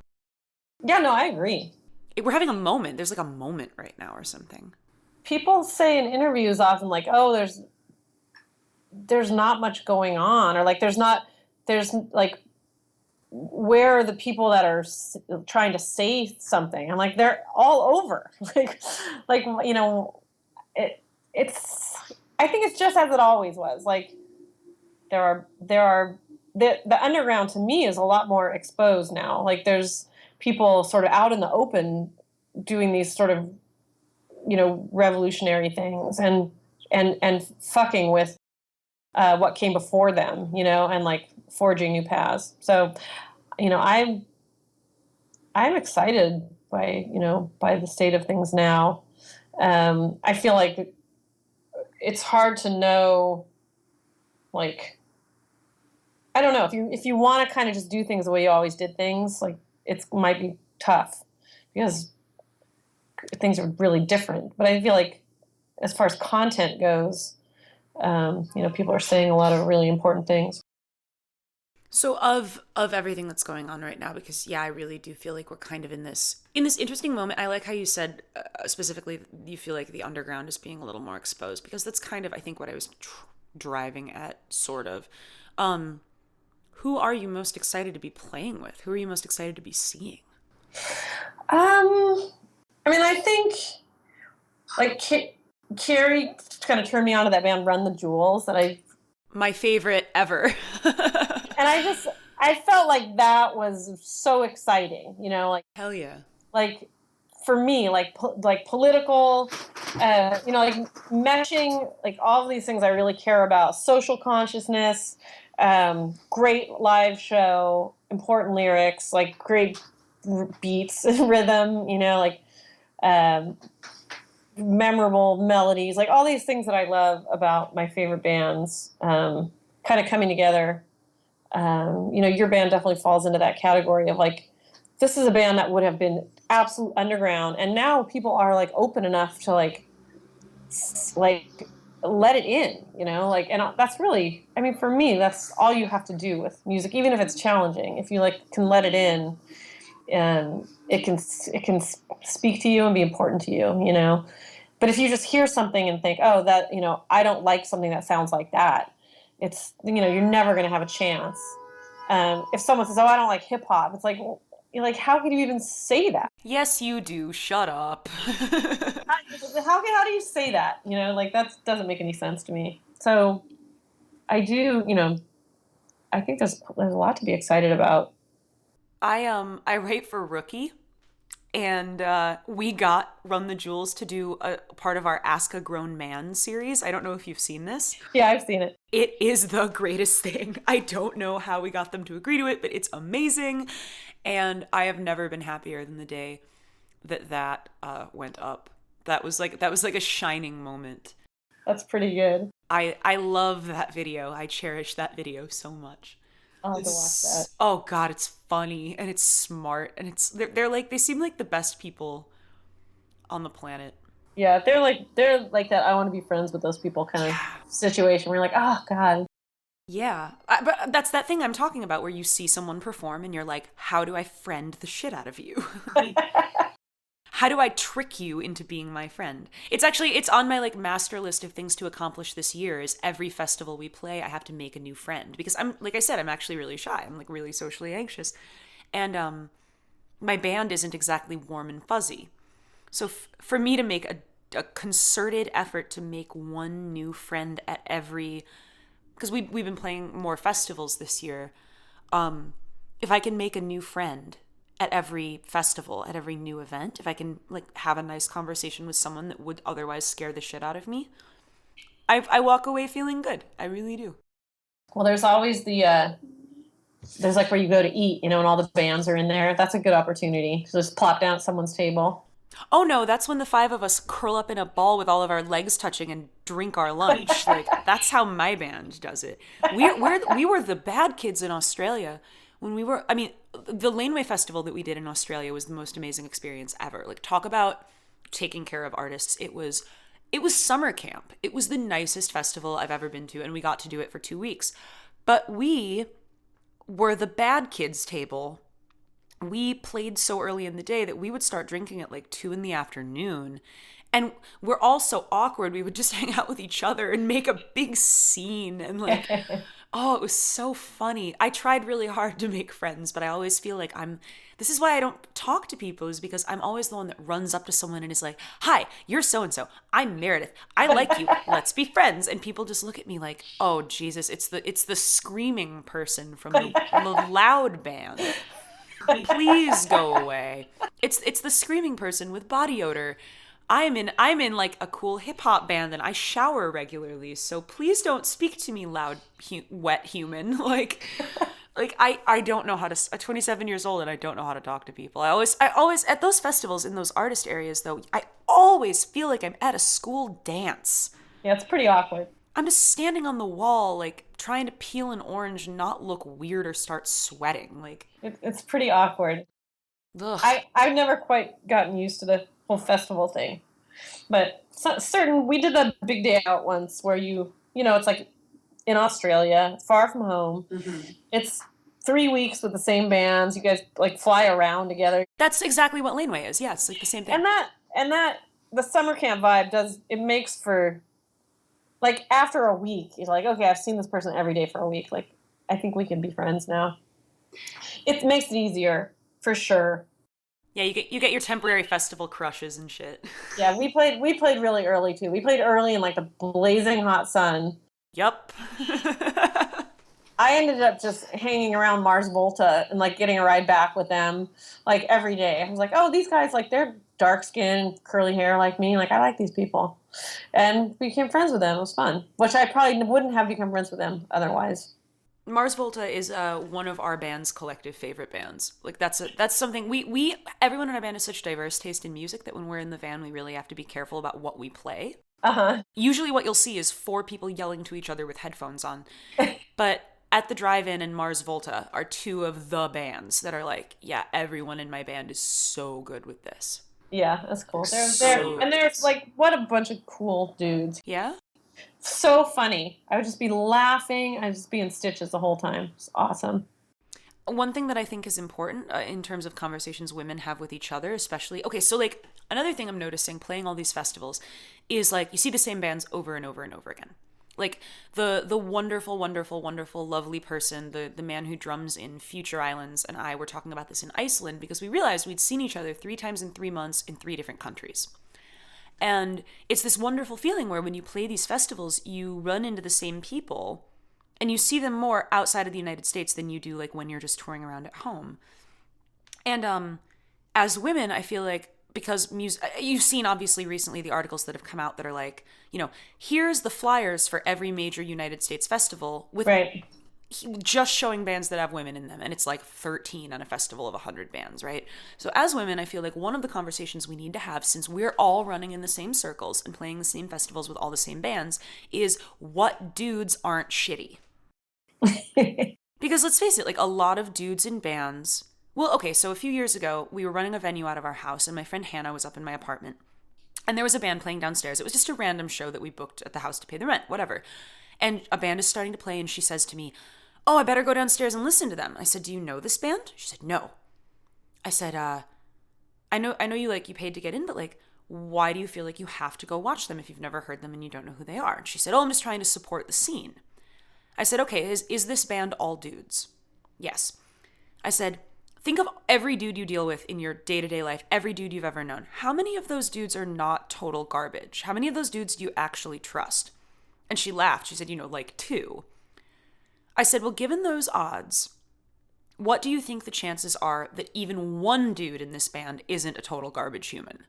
Speaker 2: Yeah, no, I agree.
Speaker 3: we're having a moment. There's like a moment right now or something.
Speaker 2: People say in interviews often like, oh, there's not much going on, or like there's like, where are the people that are trying to say something? I'm like, they're all over. like you know, it's I think it's just as it always was. Like there are the underground to me is a lot more exposed now. Like there's people sort of out in the open doing these sort of, you know, revolutionary things and fucking with what came before them, you know, and like forging new paths. So, you know, I'm excited by the state of things now. I feel like it's hard to know, like, I don't know, if you want to kind of just do things the way you always did things, like it might be tough because things are really different. But I feel like as far as content goes, you know, people are saying a lot of really important things.
Speaker 3: So of everything that's going on right now, because I really do feel like we're kind of in this interesting moment. I like how you said specifically you feel like the underground is being a little more exposed, because that's kind of, I think, what I was driving at, sort of. Who are you most excited to be playing with? Who are you most excited to be seeing?
Speaker 2: I mean, I think like Carrie kind of turned me on to that band Run the Jewels
Speaker 3: my favorite ever.
Speaker 2: And I felt like that was so exciting, you know, like
Speaker 3: hell yeah.
Speaker 2: Like for me, like political, you know, like meshing, like all of these things I really care about: social consciousness, great live show, important lyrics, like great beats and rhythm, you know, like memorable melodies, like all these things that I love about my favorite bands, kind of coming together. You know, your band definitely falls into that category of like, this is a band that would have been absolute underground, and now people are like open enough to like let it in, you know, like, and that's really, I mean, for me, that's all you have to do with music, even if it's challenging. If you like can let it in, and it can speak to you and be important to you, you know. But if you just hear something and think, oh, that, you know, I don't like something that sounds like that, it's, you know, you're never going to have a chance. If someone says, oh, I don't like hip hop, it's like, well, you're like, how could you even say that?
Speaker 3: Yes, you do. Shut up.
Speaker 2: How do you say that? You know, like that doesn't make any sense to me. So I do, you know, I think there's a lot to be excited about.
Speaker 3: I write for Rookie, and we got Run the Jewels to do a part of our Ask a Grown Man series. I don't know if you've seen this.
Speaker 2: Yeah, I've seen it.
Speaker 3: It is the greatest thing. I don't know how we got them to agree to it, but it's amazing. And I have never been happier than the day that went up. That was like a shining moment.
Speaker 2: That's pretty good.
Speaker 3: I love that video. I cherish that video so much.
Speaker 2: I'll have to watch that.
Speaker 3: Oh God, it's funny and it's smart, and they're like, they seem like the best people on the planet.
Speaker 2: Yeah, they're like that I want to be friends with those people kind of situation where you're like, oh God.
Speaker 3: Yeah, but that's that thing I'm talking about, where you see someone perform and you're like, how do I friend the shit out of you? How do I trick you into being my friend? It's on my like master list of things to accomplish this year. Is every festival we play, I have to make a new friend, because I'm, like I said, I'm actually really shy. I'm like really socially anxious, and my band isn't exactly warm and fuzzy. So for me to make a concerted effort to make one new friend at every, because we've been playing more festivals this year, if I can make a new friend at every festival, at every new event, if I can like have a nice conversation with someone that would otherwise scare the shit out of me, I walk away feeling good. I really do.
Speaker 2: Well, there's always there's like where you go to eat, you know, and all the bands are in there. That's a good opportunity to just plop down at someone's table.
Speaker 3: Oh no, that's when the five of us curl up in a ball with all of our legs touching and drink our lunch. Like, that's how my band does it. We were the bad kids in Australia. When we were, I mean, the Laneway Festival that we did in Australia was the most amazing experience ever. Like, talk about taking care of artists. It was summer camp. It was the nicest festival I've ever been to, and we got to do it for 2 weeks. But we were the bad kids table we played so early in the day that we would start drinking at like 2 p.m. And we're all so awkward. We would just hang out with each other and make a big scene. And like, oh, it was so funny. I tried really hard to make friends, but I always feel like this is why I don't talk to people, is because I'm always the one that runs up to someone and is like, hi, you're so-and-so. I'm Meredith. I like you. Let's be friends. And people just look at me like, oh, Jesus, it's the screaming person from the loud band. Please go away. It's the screaming person with body odor. I'm in like a cool hip hop band and I shower regularly, so please don't speak to me, loud, wet human. Like I don't know how to. I'm 27 years old and I don't know how to talk to people. I always at those festivals in those artist areas though, I always feel like I'm at a school dance.
Speaker 2: Yeah, it's pretty awkward.
Speaker 3: I'm just standing on the wall, like trying to peel an orange and not look weird or start sweating. Like
Speaker 2: it's pretty awkward.
Speaker 3: Ugh.
Speaker 2: I've never quite gotten used to the whole festival thing, but we did the big day out once where it's like in Australia, far from home. Mm-hmm. It's 3 weeks with the same bands. You guys like fly around together.
Speaker 3: That's exactly what Laneway is. Yeah, it's like the same thing.
Speaker 2: And that the summer camp vibe makes for, like, after a week, you're like, okay, I've seen this person every day for a week. Like, I think we can be friends now. It makes it easier, for sure.
Speaker 3: Yeah, you get your temporary festival crushes and shit.
Speaker 2: Yeah, we played really early too. We played early in like the blazing hot sun.
Speaker 3: Yup.
Speaker 2: I ended up just hanging around Mars Volta and like getting a ride back with them like every day. I was like, oh, these guys, like, they're dark skin, curly hair like me. Like, I like these people. And we became friends with them. It was fun, which I probably wouldn't have become friends with them otherwise.
Speaker 3: Mars Volta is one of our band's collective favorite bands. Like that's something we everyone in our band has such diverse taste in music that when we're in the van, we really have to be careful about what we play.
Speaker 2: Uh-huh.
Speaker 3: Usually what you'll see is 4 people yelling to each other with headphones on. But At the Drive-In and Mars Volta are 2 of the bands that are like, yeah, everyone in my band is so good with this.
Speaker 2: Yeah, that's cool. They're like, what a bunch of cool dudes.
Speaker 3: Yeah?
Speaker 2: So funny. I would just be laughing. I'd just be in stitches the whole time. It's awesome.
Speaker 3: One thing that I think is important in terms of conversations women have with each other, especially... Okay, so like another thing I'm noticing playing all these festivals is like you see the same bands over and over and over again. Like the wonderful, wonderful, wonderful, lovely person, the man who drums in Future Islands and I were talking about this in Iceland because we realized we'd seen each other 3 times in 3 months in 3 different countries. And it's this wonderful feeling where when you play these festivals, you run into the same people and you see them more outside of the United States than you do like when you're just touring around at home. And as women, I feel like because you've seen obviously recently the articles that have come out that are like, here's the flyers for every major United States festival with
Speaker 2: right.
Speaker 3: just showing bands that have women in them. And it's like 13 on a festival of 100 bands, right? So as women, I feel like one of the conversations we need to have, since we're all running in the same circles and playing the same festivals with all the same bands, is what dudes aren't shitty. Because let's face it, like a lot of dudes in bands... Well, okay, so a few years ago, we were running a venue out of our house, and my friend Hannah was up in my apartment. And there was a band playing downstairs. It was just a random show that we booked at the house to pay the rent, whatever. And a band is starting to play, and she says to me, oh, I better go downstairs and listen to them. I said, do you know this band? She said, no. I said, I know you paid to get in, but like, why do you feel like you have to go watch them if you've never heard them and you don't know who they are? And she said, oh, I'm just trying to support the scene. I said, okay, is this band all dudes? Yes. I said, think of every dude you deal with in your day-to-day life, every dude you've ever known. How many of those dudes are not total garbage? How many of those dudes do you actually trust? And she laughed. She said, like 2. I said, well, given those odds, what do you think the chances are that even one dude in this band isn't a total garbage human?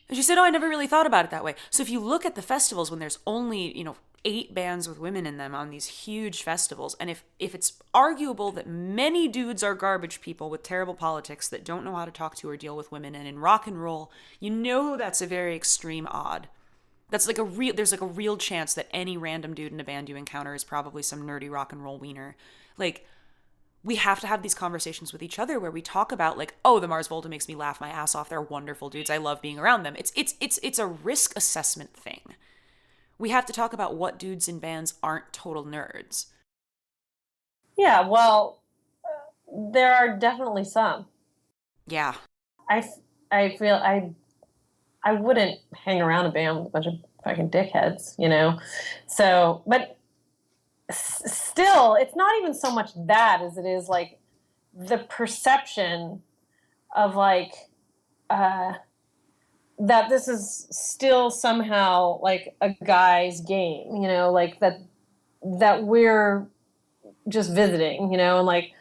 Speaker 3: And she said, oh, I never really thought about it that way. So if you look at the festivals when there's only, 8 bands with women in them on these huge festivals, and if it's arguable that many dudes are garbage people with terrible politics that don't know how to talk to or deal with women, and in rock and roll, that's a very extreme odd. That's like there's a real chance that any random dude in a band you encounter is probably some nerdy rock and roll wiener. Like, we have to have these conversations with each other where we talk about like, oh, the Mars Volta makes me laugh my ass off. They're wonderful dudes. I love being around them. It's a risk assessment thing. We have to talk about what dudes in bands aren't total nerds.
Speaker 2: Yeah, well, there are definitely some.
Speaker 3: Yeah.
Speaker 2: I feel I wouldn't hang around a band with a bunch of fucking dickheads, you know? So, but still, it's not even so much that as it is like the perception of like, that this is still somehow like a guy's game, you know, like that we're just visiting, you know, and like,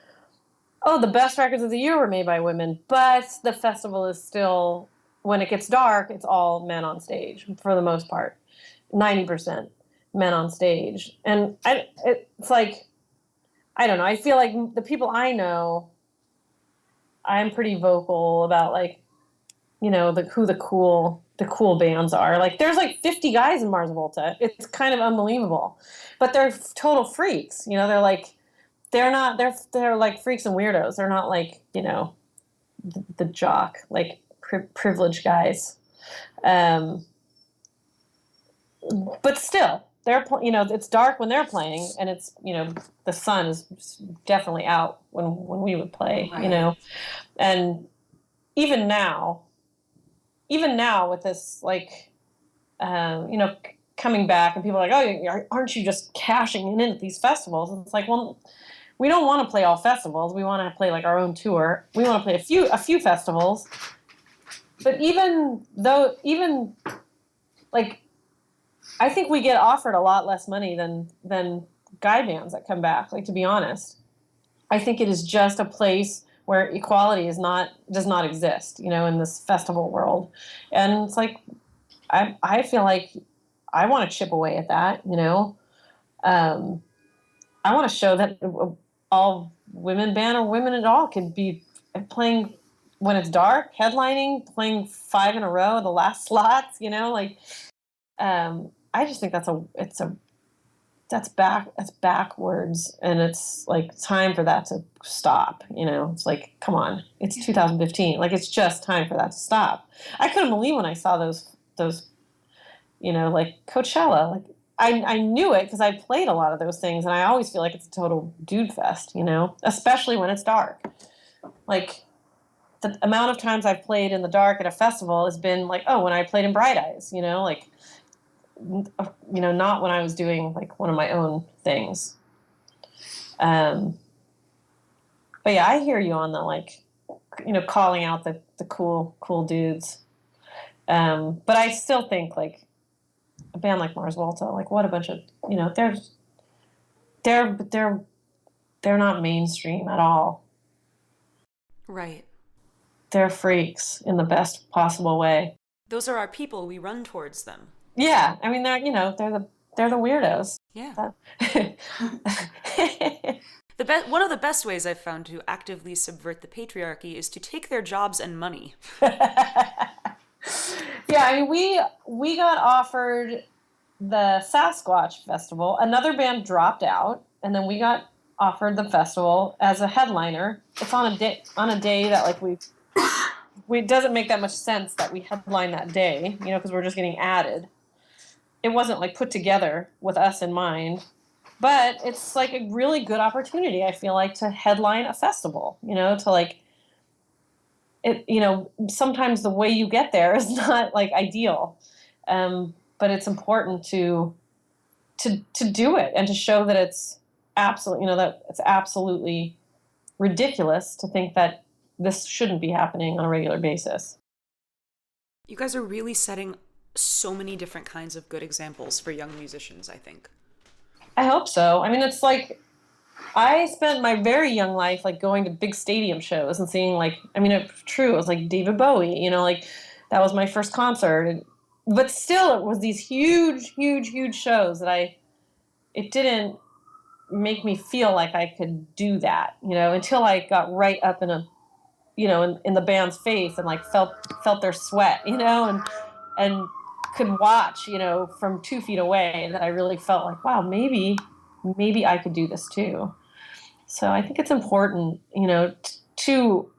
Speaker 2: oh, the best records of the year were made by women, but the festival is still, when it gets dark, it's all men on stage for the most part, 90% men on stage, and it's like, I don't know. I feel like the people I know, I'm pretty vocal about like, you know, who the cool bands are. Like there's like 50 guys in Mars Volta. It's kind of unbelievable, but they're total freaks. You know, they're like freaks and weirdos. They're not like, you know, the jock, like privileged guys. But still, you know, it's dark when they're playing, and it's, you know, the sun is definitely out when we would play, right. You know, and even now with this, like, you know, coming back and people are like, oh, aren't you just cashing in at these festivals? And it's like, well, we don't want to play all festivals. We want to play like our own tour. We want to play a few festivals. But even like, I think we get offered a lot less money than guy bands that come back. Like, to be honest, I think it is just a place where equality does not exist, you know, in this festival world. And it's like, I feel like I want to chip away at that, you know. I want to show that all women band or women at all can be playing when it's dark, headlining, playing 5 in a row, the last slots, you know, like, I just think that's backwards, and it's like time for that to stop, you know. It's like, come on, it's 2015, like it's just time for that to stop. I couldn't believe when I saw those, you know, like Coachella, like I knew it because I played a lot of those things, and I always feel like it's a total dude fest, you know, especially when it's dark. Like, the amount of times I've played in the dark at a festival has been like, oh, when I played in Bright Eyes, you know, like, you know, not when I was doing like one of my own things. But yeah, I hear you on the, like, you know, calling out the cool dudes. But I still think like a band like Mars Volta, like, what a bunch of, you know, they're not mainstream at all.
Speaker 3: Right.
Speaker 2: They're freaks in the best possible way.
Speaker 3: Those are our people. We run towards them.
Speaker 2: Yeah, I mean, they're, you know, they're the weirdos.
Speaker 3: Yeah. One of the best ways I've found to actively subvert the patriarchy is to take their jobs and money.
Speaker 2: Yeah, I mean, we got offered the Sasquatch Festival. Another band dropped out, and then we got offered the festival as a headliner. It's on a day that, like, it doesn't make that much sense that we headline that day, you know, because we're just getting added. It wasn't like put together with us in mind, but it's like a really good opportunity, I feel like, to headline a festival, you know, to like it, you know, sometimes the way you get there is not like ideal. But it's important to do it and to show that it's absolutely ridiculous to think that this shouldn't be happening on a regular basis.
Speaker 3: You guys are really setting so many different kinds of good examples for young musicians, I think.
Speaker 2: I hope so. I mean, it's like, I spent my very young life like going to big stadium shows and seeing, like, I mean, it's true, it was like David Bowie, you know, like that was my first concert. But still, it was these huge shows that it didn't make me feel like I could do that, you know, until I got right up in in the band's face and like felt their sweat, you know, and could watch, you know, from 2 feet away, that I really felt like, wow, maybe I could do this too. So I think it's important, you know, to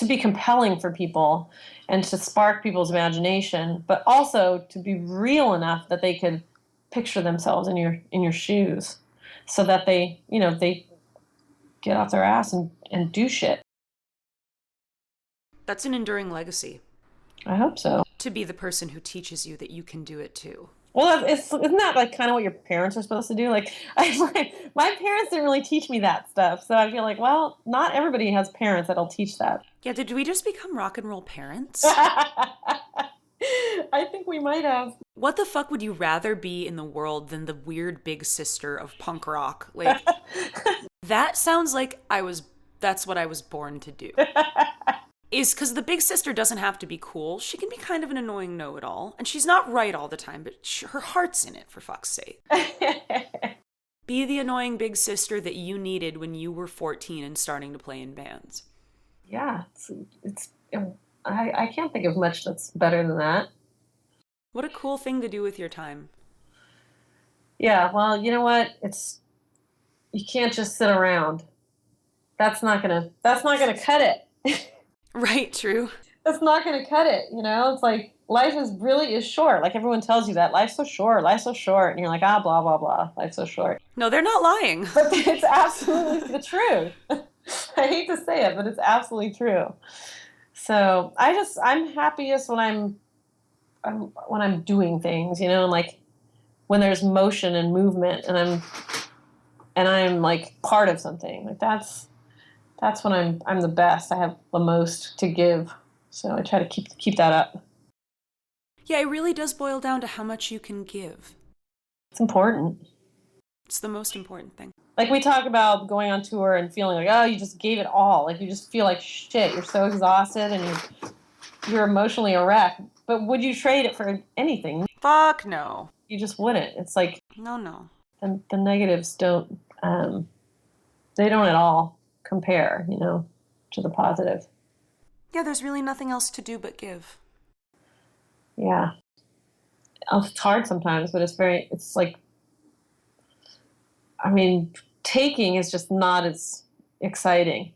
Speaker 2: be compelling for people and to spark people's imagination, but also to be real enough that they could picture themselves in your shoes, so that they, you know, get off their ass and do shit.
Speaker 3: That's an enduring legacy.
Speaker 2: I hope so.
Speaker 3: To be the person who teaches you that you can do it too.
Speaker 2: Well, isn't that like kind of what your parents are supposed to do? Like, my parents didn't really teach me that stuff. So I feel like, well, not everybody has parents that'll teach that.
Speaker 3: Yeah, did we just become rock and roll parents?
Speaker 2: I think we might have.
Speaker 3: What the fuck would you rather be in the world than the weird big sister of punk rock? Like, that sounds like that's what I was born to do. Is because the big sister doesn't have to be cool. She can be kind of an annoying know-it-all. And she's not right all the time, but her heart's in it, for fuck's sake. Be the annoying big sister that you needed when you were 14 and starting to play in bands.
Speaker 2: Yeah, I can't think of much that's better than that.
Speaker 3: What a cool thing to do with your time.
Speaker 2: Yeah, well, you know what? You can't just sit around. That's not gonna cut it.
Speaker 3: Right, true.
Speaker 2: That's not gonna cut it, you know? It's like life really is short. Like everyone tells you that life's so short, and you're like, blah blah blah, life's so short.
Speaker 3: No, they're not lying.
Speaker 2: But it's absolutely the truth. I hate to say it, but it's absolutely true. So I'm happiest when I'm doing things, you know, and like when there's motion and movement, and I'm like part of something. Like that's when I'm the best. I have the most to give. So I try to keep that up.
Speaker 3: Yeah, it really does boil down to how much you can give.
Speaker 2: It's important.
Speaker 3: It's the most important thing.
Speaker 2: Like we talk about going on tour and feeling like, oh, you just gave it all. Like you just feel like shit. You're so exhausted and you're emotionally a wreck. But would you trade it for anything?
Speaker 3: Fuck no.
Speaker 2: You just wouldn't. It's like
Speaker 3: No.
Speaker 2: The negatives don't. They don't at all compare, you know, to the positive.
Speaker 3: Yeah, there's really nothing else to do but give.
Speaker 2: Yeah. It's hard sometimes, but it's like, I mean, taking is just not as exciting.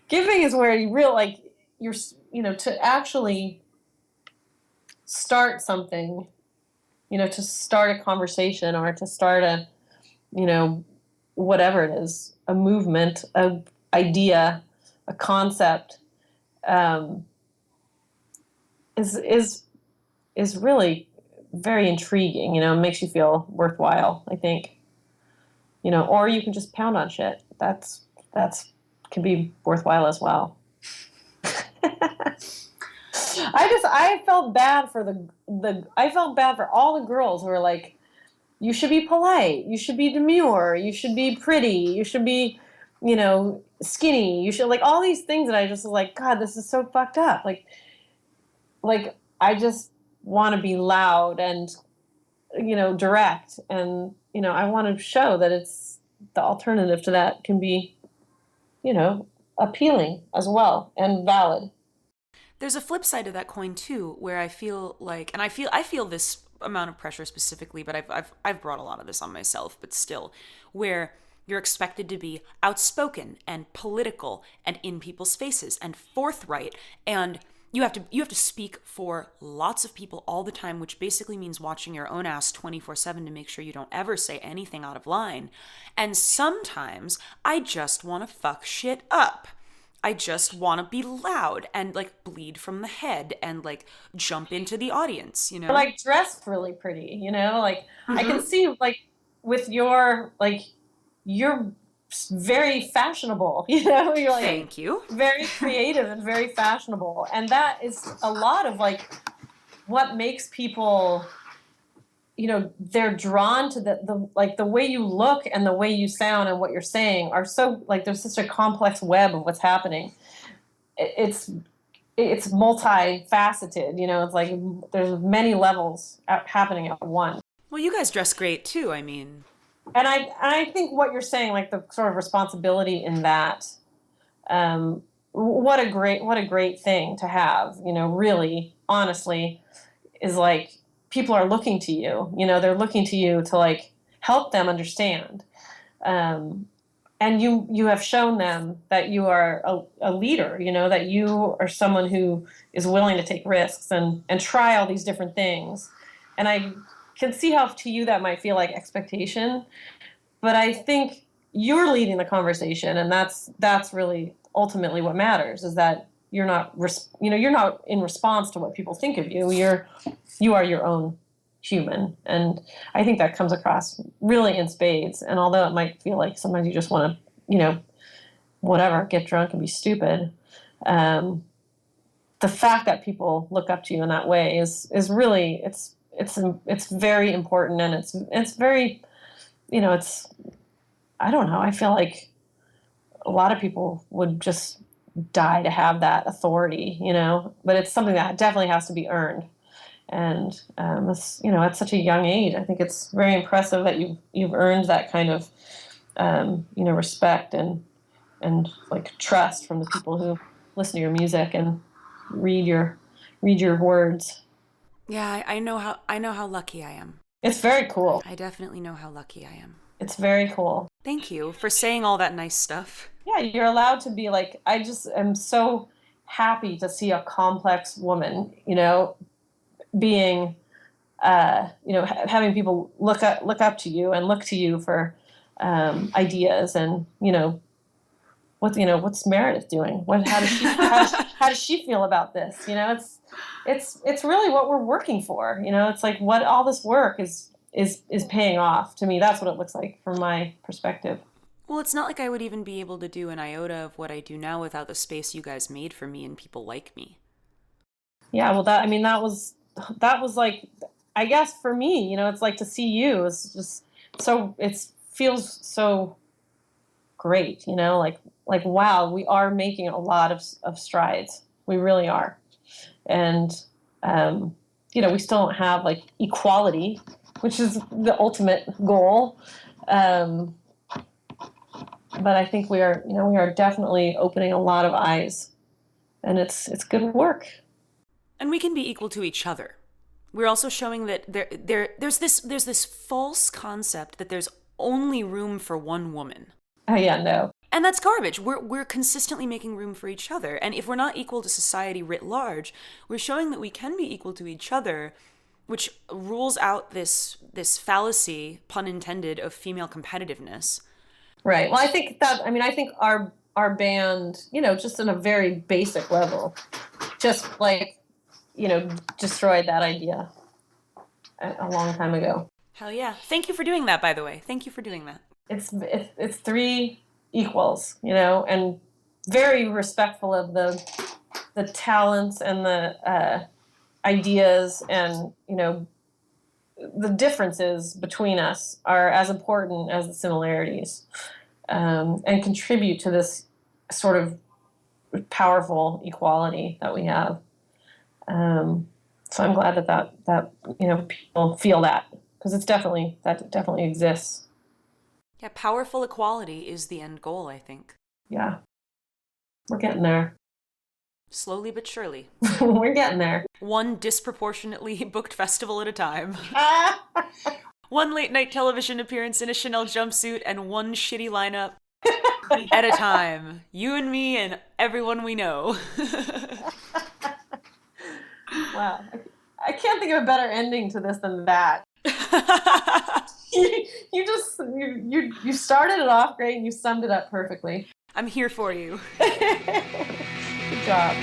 Speaker 2: Giving is where to actually start something, you know, to start a conversation or to start a, you know, whatever it is, a movement, a idea, a concept, is really very intriguing, you know, makes you feel worthwhile, I think. You know, or you can just pound on shit. That's can be worthwhile as well. I felt bad for all the girls who were like, you should be polite, you should be demure, you should be pretty, you should be, you know, skinny, you should, like, all these things that I just was like, God, this is so fucked up. Like I just want to be loud and, you know, direct, and, you know, I want to show that it's the alternative to that can be, you know, appealing as well and valid.
Speaker 3: There's a flip side to that coin too, where I feel like, and I feel this amount of pressure specifically, but I've brought a lot of this on myself, but still, where you're expected to be outspoken and political and in people's faces and forthright, and you have to speak for lots of people all the time, which basically means watching your own ass 24/7 to make sure you don't ever say anything out of line. And sometimes I just want to fuck shit up. I just want to be loud and like bleed from the head and like jump into the audience, you know?
Speaker 2: Or like dressed really pretty, you know? Like I can see like with your, like, you're very fashionable, you know? You're like,
Speaker 3: thank you.
Speaker 2: Very creative and very fashionable. And that is a lot of like what makes people, you know, they're drawn to the like the way you look and the way you sound and what you're saying are so, like, there's such a complex web of what's happening. It's multifaceted, you know, it's like there's many levels happening at once.
Speaker 3: Well, you guys dress great too, I mean.
Speaker 2: And I think what you're saying, like the sort of responsibility in that, what a great thing to have, you know, really, honestly, is like people are looking to you, you know, they're looking to you to like help them understand. And you have shown them that you are a leader, you know, that you are someone who is willing to take risks and try all these different things. And I can see how to you that might feel like expectation, but I think you're leading the conversation, and that's really ultimately what matters, is that you're not in response to what people think of you. You are your own human. And I think that comes across really in spades. And although it might feel like sometimes you just want to, whatever, get drunk and be stupid, the fact that people look up to you in that way is really, it's very important. And it's very, it's, I don't know, I feel like a lot of people would just die to have that authority, but it's something that definitely has to be earned. And it's, at such a young age, I think it's very impressive that you've earned that kind of, respect and like trust from the people who listen to your music and read your words.
Speaker 3: Yeah, I know how lucky I am.
Speaker 2: It's very cool.
Speaker 3: I definitely know how lucky I am.
Speaker 2: It's very cool.
Speaker 3: Thank you for saying all that nice stuff.
Speaker 2: Yeah, you're allowed to be like, I just am so happy to see a complex woman, being, having people look up to you and look to you for ideas, and what's Meredith doing? How does she feel about this? It's really what we're working for. It's like what all this work is paying off. To me, that's what it looks like from my perspective.
Speaker 3: Well, it's not like I would even be able to do an iota of what I do now without the space you guys made for me and people like me.
Speaker 2: Yeah, well, that was like, I guess for me, it's like to see you is just so, it feels so great, like wow, we are making a lot of strides. We really are. And, we still don't have like equality, which is the ultimate goal. But I think we are definitely opening a lot of eyes, and it's good work.
Speaker 3: And we can be equal to each other. We're also showing that there's this false concept that there's only room for one woman.
Speaker 2: Oh yeah, no.
Speaker 3: And that's garbage. We're consistently making room for each other. And if we're not equal to society writ large, we're showing that we can be equal to each other, which rules out this fallacy, pun intended, of female competitiveness.
Speaker 2: Right. Well, I think our band, just on a very basic level, just like, destroyed that idea a long time ago.
Speaker 3: Hell yeah. Thank you for doing that, by the way. Thank you for doing that.
Speaker 2: It's three equals, and very respectful of the talents and the ideas, and, the differences between us are as important as the similarities, and contribute to this sort of powerful equality that we have. So I'm glad that people feel that, because that definitely exists.
Speaker 3: Yeah, powerful equality is the end goal, I think.
Speaker 2: Yeah, we're getting there.
Speaker 3: Slowly but surely.
Speaker 2: We're getting there.
Speaker 3: One disproportionately booked festival at a time. One late night television appearance in a Chanel jumpsuit, and one shitty lineup at a time. You and me and everyone we know.
Speaker 2: Wow. I can't think of a better ending to this than that. You started it off great and you summed it up perfectly.
Speaker 3: I'm here for you.
Speaker 2: Good job.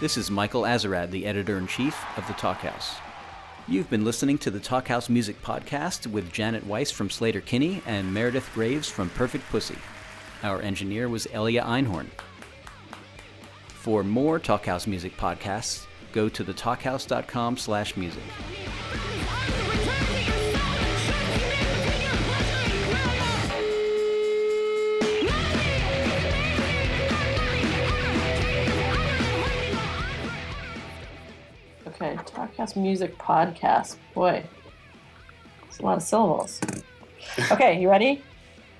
Speaker 1: This is Michael Azerrad, the editor-in-chief of the Talkhouse. You've been listening to the Talkhouse Music Podcast with Janet Weiss from Slater-Kinney and Meredith Graves from Perfect Pussy. Our engineer was Elia Einhorn. For more Talkhouse Music podcasts, go to thetalkhouse.com/music.
Speaker 2: Okay, Talkhouse Music Podcast. Boy, it's a lot of syllables. Okay, you ready?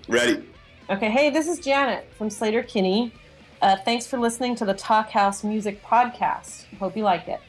Speaker 4: Ready.
Speaker 2: Okay, hey, this is Janet from Slater-Kinney. Thanks for listening to the Talkhouse Music Podcast. Hope you like it.